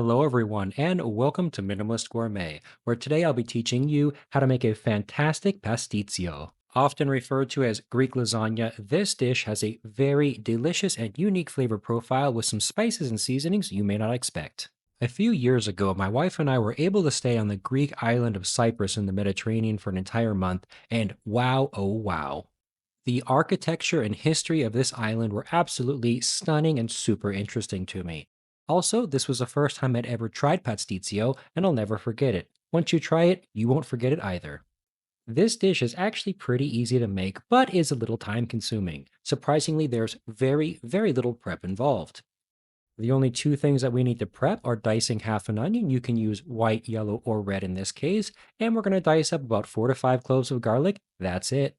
Hello, everyone, and welcome to Minimalist Gourmet, where today I'll be teaching you how to make a fantastic pastitsio. Often referred to as Greek lasagna, this dish has a very delicious and unique flavor profile with some spices and seasonings you may not expect. A few years ago, my wife and I were able to stay on the Greek island of Cyprus in the Mediterranean for an entire month, and wow, oh wow. The architecture and history of this island were absolutely stunning and super interesting to me. Also, this was the first time I'd ever tried pastitsio, and I'll never forget it. Once you try it, you won't forget it either. This dish is actually pretty easy to make, but is a little time consuming. Surprisingly, there's very little prep involved. The only two things that we need to prep are dicing half an onion. You can use white, yellow, or red in this case. And we're going to dice up about 4 to 5 cloves of garlic. That's it.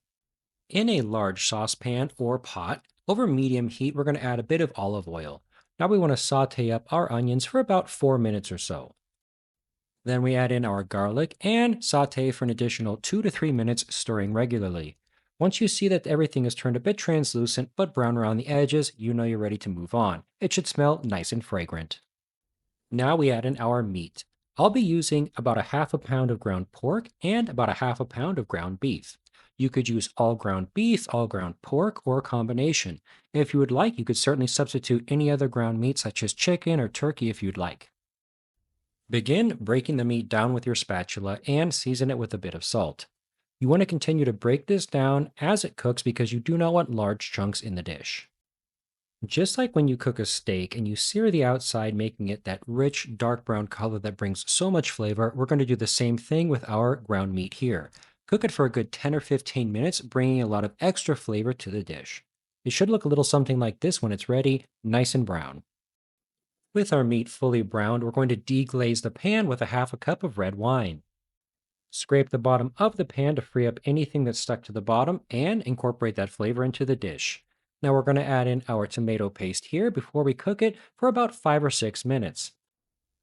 In a large saucepan or pot, over medium heat, we're going to add a bit of olive oil. Now we want to saute up our onions for about 4 minutes or so. Then we add in our garlic and saute for an additional 2 to 3 minutes, stirring regularly. Once you see that everything is turned a bit translucent but brown around the edges, you know you're ready to move on. It should smell nice and fragrant. Now we add in our meat. I'll be using about a half a pound of ground pork and about a half a pound of ground beef. You could use all ground beef, all ground pork, or a combination. If you would like, you could certainly substitute any other ground meat such as chicken or turkey if you'd like. Begin breaking the meat down with your spatula and season it with a bit of salt. You want to continue to break this down as it cooks because you do not want large chunks in the dish. Just like when you cook a steak and you sear the outside, making it that rich, dark brown color that brings so much flavor, we're going to do the same thing with our ground meat here. Cook it for a good 10 or 15 minutes, bringing a lot of extra flavor to the dish. It should look a little something like this when it's ready, nice and brown. With our meat fully browned, we're going to deglaze the pan with a half a cup of red wine. Scrape the bottom of the pan to free up anything that's stuck to the bottom and incorporate that flavor into the dish. Now we're going to add in our tomato paste here before we cook it for about 5 or 6 minutes.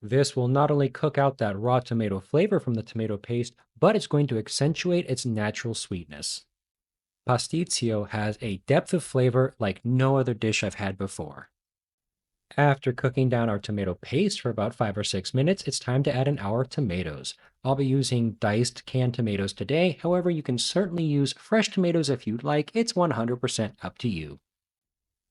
This will not only cook out that raw tomato flavor from the tomato paste, but it's going to accentuate its natural sweetness. Pastitsio has a depth of flavor like no other dish I've had before. After cooking down our tomato paste for about 5 or 6 minutes, it's time to add in our tomatoes. I'll be using diced canned tomatoes today. However, you can certainly use fresh tomatoes if you'd like. It's 100% up to you.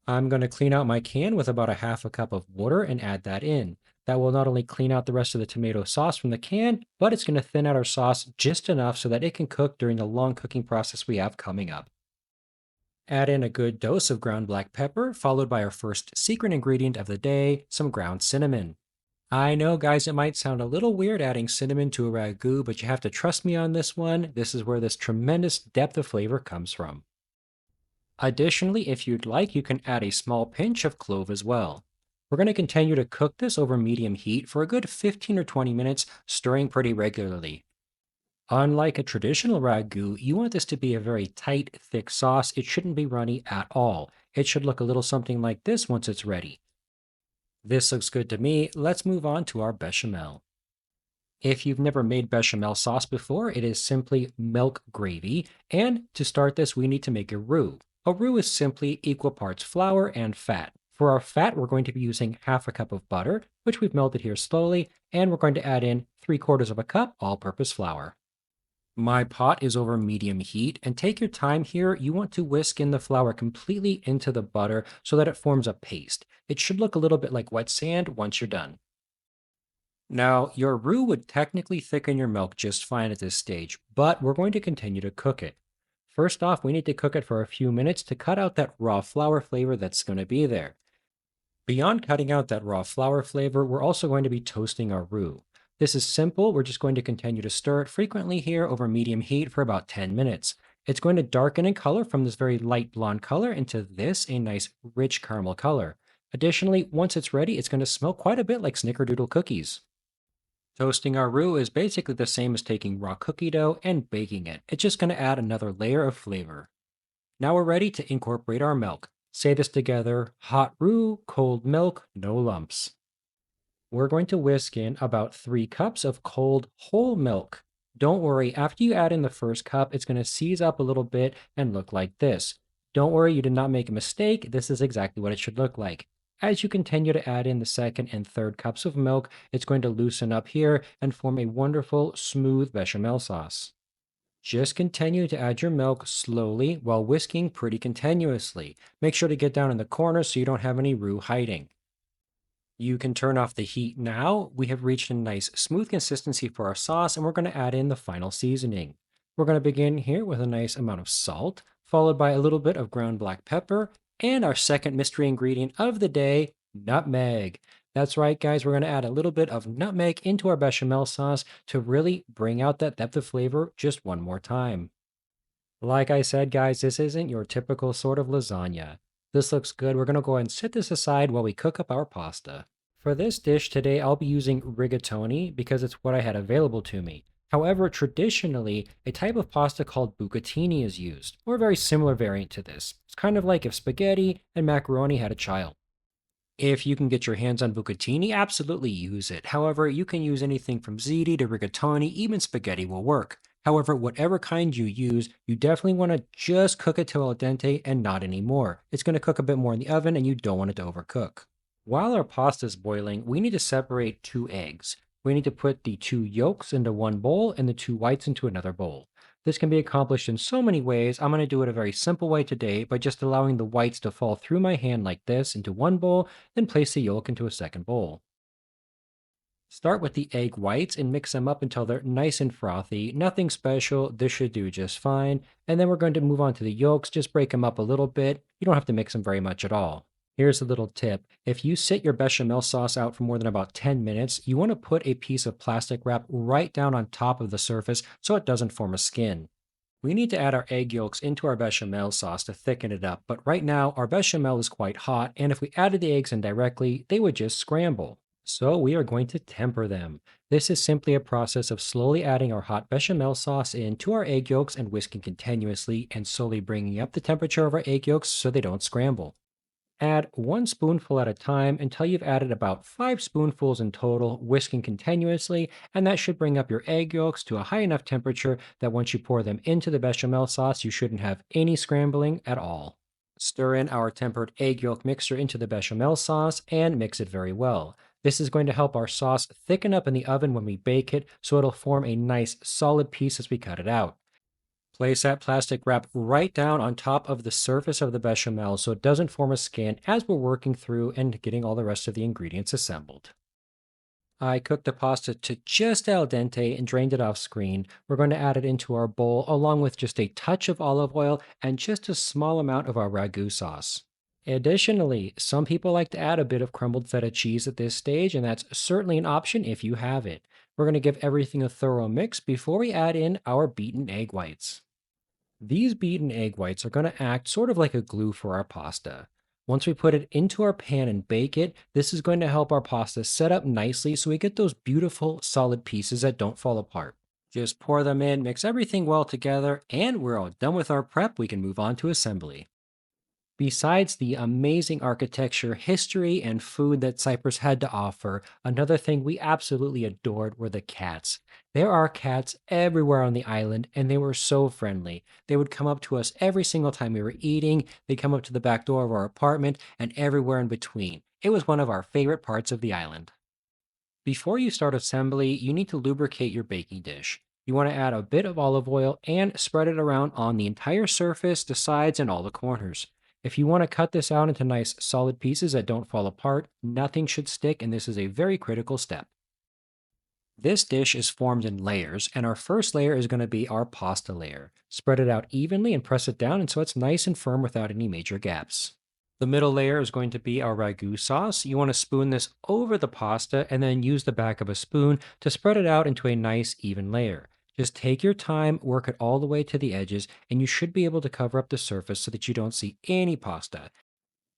I'm going to clean out my can with about a half a cup of water and add that in. That will not only clean out the rest of the tomato sauce from the can, but it's going to thin out our sauce just enough so that it can cook during the long cooking process we have coming up. Add in a good dose of ground black pepper, followed by our first secret ingredient of the day, some ground cinnamon. I know, guys, it might sound a little weird adding cinnamon to a ragu, but you have to trust me on this one. This is where this tremendous depth of flavor comes from. Additionally, if you'd like, you can add a small pinch of clove as well. We're going to continue to cook this over medium heat for a good 15 or 20 minutes, stirring pretty regularly. Unlike a traditional ragu, you want this to be a very tight, thick sauce. It shouldn't be runny at all. It should look a little something like this once it's ready. This looks good to me. Let's move on to our bechamel. If you've never made bechamel sauce before, it is simply milk gravy. And to start this, we need to make a roux. A roux is simply equal parts flour and fat. For our fat, we're going to be using half a cup of butter, which we've melted here slowly, and we're going to add in 3/4 of a cup all-purpose flour. My pot is over medium heat, and take your time here. You want to whisk in the flour completely into the butter so that it forms a paste. It should look a little bit like wet sand once you're done. Now, your roux would technically thicken your milk just fine at this stage, but we're going to continue to cook it. First off, we need to cook it for a few minutes to cut out that raw flour flavor that's going to be there. Beyond cutting out that raw flour flavor, we're also going to be toasting our roux. This is simple. We're just going to continue to stir it frequently here over medium heat for about 10 minutes. It's going to darken in color from this very light blonde color into this, a nice rich caramel color. Additionally, once it's ready, it's going to smell quite a bit like snickerdoodle cookies. Toasting our roux is basically the same as taking raw cookie dough and baking it. It's just going to add another layer of flavor. Now we're ready to incorporate our milk. Say this together: hot roux, cold milk, no lumps. We're going to whisk in about 3 cups of cold whole milk. Don't worry, after you add in the first cup, it's going to seize up a little bit and look like this. Don't worry, you did not make a mistake. This is exactly what it should look like. As you continue to add in the second and third cups of milk, it's going to loosen up here and form a wonderful, smooth bechamel sauce. Just continue to add your milk slowly while whisking pretty continuously. Make sure to get down in the corner so you don't have any roux hiding. You can turn off the heat now. We have reached a nice smooth consistency for our sauce, and we're going to add in the final seasoning. We're going to begin here with a nice amount of salt, followed by a little bit of ground black pepper, and our second mystery ingredient of the day, nutmeg. That's right, guys, we're going to add a little bit of nutmeg into our bechamel sauce to really bring out that depth of flavor just one more time. Like I said, guys, this isn't your typical sort of lasagna. This looks good. We're going to go ahead and set this aside while we cook up our pasta. For this dish today, I'll be using rigatoni because it's what I had available to me. However, traditionally, a type of pasta called bucatini is used, or a very similar variant to this. It's kind of like if spaghetti and macaroni had a child. If you can get your hands on bucatini, absolutely use it. However, you can use anything from ziti to rigatoni, even spaghetti will work. However, whatever kind you use, you definitely want to just cook it till al dente and not anymore. It's going to cook a bit more in the oven and you don't want it to overcook. While our pasta is boiling, we need to separate two eggs. We need to put the two yolks into one bowl and the two whites into another bowl. This can be accomplished in so many ways. I'm going to do it a very simple way today by just allowing the whites to fall through my hand like this into one bowl, then place the yolk into a second bowl. Start with the egg whites and mix them up until they're nice and frothy. Nothing special, this should do just fine. And then we're going to move on to the yolks, just break them up a little bit. You don't have to mix them very much at all. Here's a little tip. If you sit your bechamel sauce out for more than about 10 minutes, you want to put a piece of plastic wrap right down on top of the surface so it doesn't form a skin. We need to add our egg yolks into our bechamel sauce to thicken it up, but right now our bechamel is quite hot, and if we added the eggs in directly, they would just scramble. So we are going to temper them. This is simply a process of slowly adding our hot bechamel sauce into our egg yolks and whisking continuously and slowly bringing up the temperature of our egg yolks so they don't scramble. Add one spoonful at a time until you've added about 5 spoonfuls in total, whisking continuously, and that should bring up your egg yolks to a high enough temperature that once you pour them into the bechamel sauce, you shouldn't have any scrambling at all. Stir in our tempered egg yolk mixture into the bechamel sauce and mix it very well. This is going to help our sauce thicken up in the oven when we bake it, so it'll form a nice solid piece as we cut it out. Place that plastic wrap right down on top of the surface of the bechamel so it doesn't form a skin as we're working through and getting all the rest of the ingredients assembled. I cooked the pasta to just al dente and drained it off screen. We're going to add it into our bowl along with just a touch of olive oil and just a small amount of our ragu sauce. Additionally, some people like to add a bit of crumbled feta cheese at this stage, and that's certainly an option if you have it. We're going to give everything a thorough mix before we add in our beaten egg whites. These beaten egg whites are going to act sort of like a glue for our pasta. Once we put it into our pan and bake it, this is going to help our pasta set up nicely so we get those beautiful solid pieces that don't fall apart. Just pour them in, mix everything well together, and we're all done with our prep. We can move on to assembly. Besides the amazing architecture, history, and food that Cyprus had to offer, another thing we absolutely adored were the cats. There are cats everywhere on the island, and they were so friendly. They would come up to us every single time we were eating, they'd come up to the back door of our apartment, and everywhere in between. It was one of our favorite parts of the island. Before you start assembly, you need to lubricate your baking dish. You want to add a bit of olive oil and spread it around on the entire surface, the sides, and all the corners. If you want to cut this out into nice solid pieces that don't fall apart, nothing should stick, and this is a very critical step. This dish is formed in layers, and our first layer is going to be our pasta layer. Spread it out evenly and press it down and so it's nice and firm without any major gaps. The middle layer is going to be our ragu sauce. You want to spoon this over the pasta and then use the back of a spoon to spread it out into a nice even layer. Just take your time, work it all the way to the edges, and you should be able to cover up the surface so that you don't see any pasta.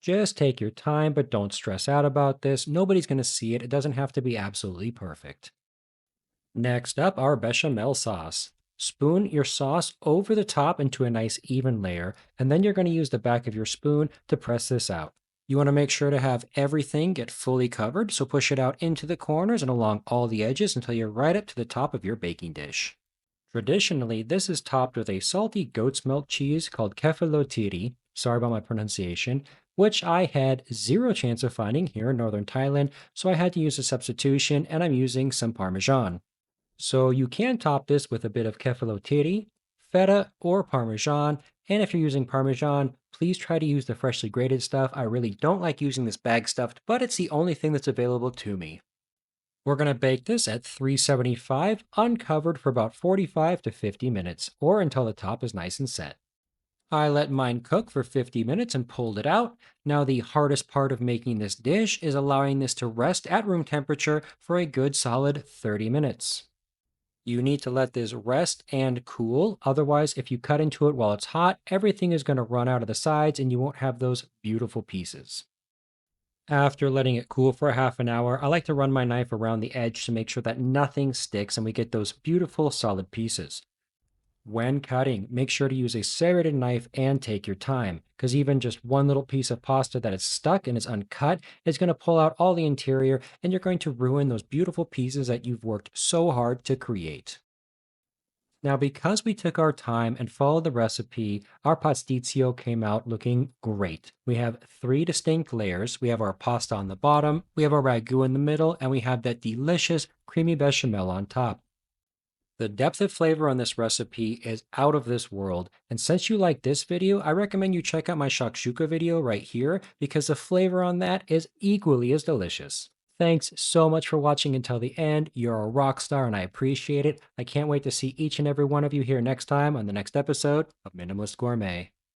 Just take your time, but don't stress out about this. Nobody's going to see it. It doesn't have to be absolutely perfect. Next up, our bechamel sauce. Spoon your sauce over the top into a nice even layer, and then you're going to use the back of your spoon to press this out. You want to make sure to have everything get fully covered, so push it out into the corners and along all the edges until you're right up to the top of your baking dish. Traditionally, this is topped with a salty goat's milk cheese called Kefalotyri, sorry about my pronunciation, which I had zero chance of finding here in northern Thailand, so I had to use a substitution and I'm using some parmesan. So you can top this with a bit of kefalotyri, feta, or parmesan. And if you're using parmesan, please try to use the freshly grated stuff. I really don't like using this bag stuffed, but it's the only thing that's available to me. We're going to bake this at 375 uncovered for about 45 to 50 minutes, or until the top is nice and set. I let mine cook for 50 minutes and pulled it out. Now, the hardest part of making this dish is allowing this to rest at room temperature for a good solid 30 minutes. You need to let this rest and cool. Otherwise, if you cut into it while it's hot, everything is going to run out of the sides and you won't have those beautiful pieces. After letting it cool for a half an hour, I like to run my knife around the edge to make sure that nothing sticks and we get those beautiful solid pieces. When cutting, make sure to use a serrated knife and take your time, because even just one little piece of pasta that is stuck and is uncut is going to pull out all the interior and you're going to ruin those beautiful pieces that you've worked so hard to create. Now, because we took our time and followed the recipe, our pastitsio came out looking great. We have three distinct layers. We have our pasta on the bottom, we have our ragu in the middle, and we have that delicious creamy bechamel on top. The depth of flavor on this recipe is out of this world, and since you like this video, I recommend you check out my shakshuka video right here because the flavor on that is equally as delicious. Thanks so much for watching until the end. You're a rock star and I appreciate it. I can't wait to see each and every one of you here next time on the next episode of Minimalist Gourmet.